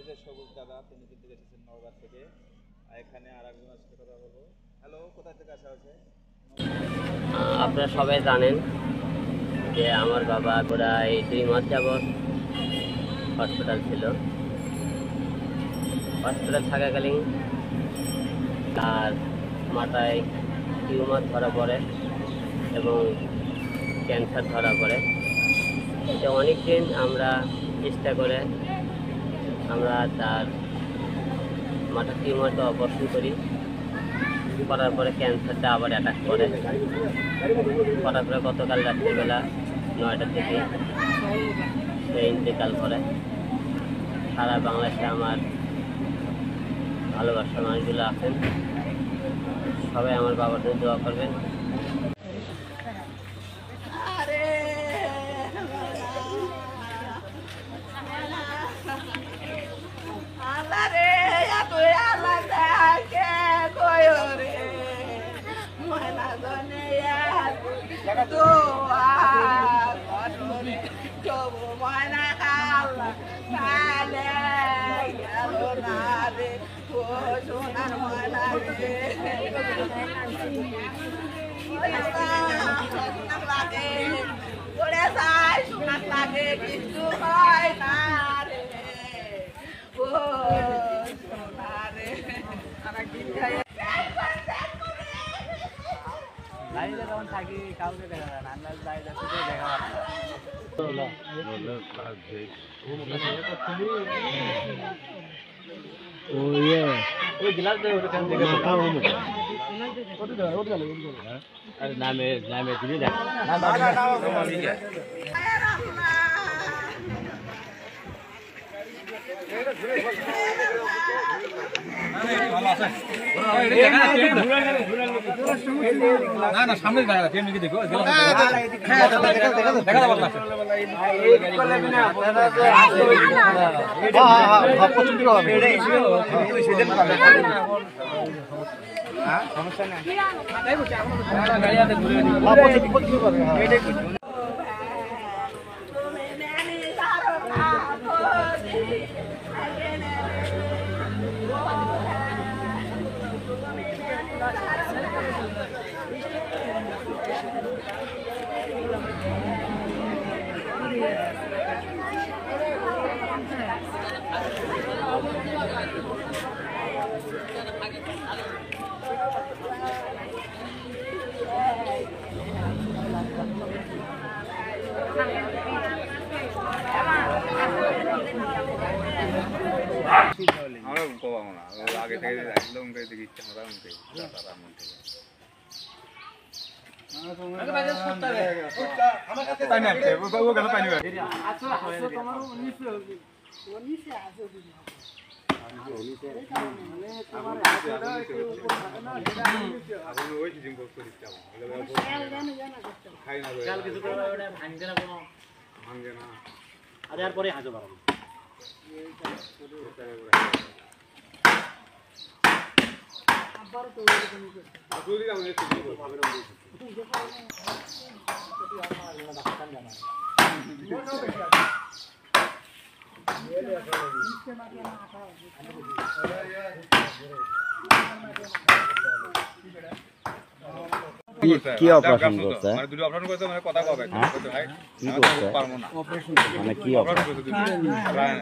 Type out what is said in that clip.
যে সবুজ দাদা, তিনি কিন্তু এসেছেন নওগাঁ থেকে। এখানে আর একজনের সাথে কথা বলবো। হ্যালো, কোথা থেকে আসা হয়েছে? আপনারা সবাই জানেন যে আমার বাবা প্রায় 2 মাস যাবৎ হসপিটাল ছিল। হসপিটাল থাকাকালীন তার মাথায় টিউমার ধরা পড়ে এবং ক্যান্সার ধরা পড়ে। এটা অনেক দিন আমরা চেষ্টা করে আমরা তার মাথার টিউমারটা অপারেশন করার পরে ক্যান্সারটা আবার অ্যাটাক করার পরে গতকাল রাত্রিবেলা 9টা থেকে সে ইন্তেকাল করে। সারা বাংলাদেশে আমার ভালোবাসার মানুষগুলো আছেন, সবাই আমার বাবার জন্য দোয়া করবেন। কিছু হয় না রে বাইরে যখন থাকি কাউকে দেখা যায় না, আমরা বাইরে থেকে দেখা নামে তুমি দেখ না সামনে দেখো আমরা কমাবো না, আগে থেকে একদম দেখি ইচ্ছা ভাঙবে না। আর পরে হাজো বাড়াবো কি অপারেশন করতে? মানে দুটো অপারেশন করতে, মানে কথা কবে ভাই কি করতে পারবো না, মানে কি অপারেশন? হ্যাঁ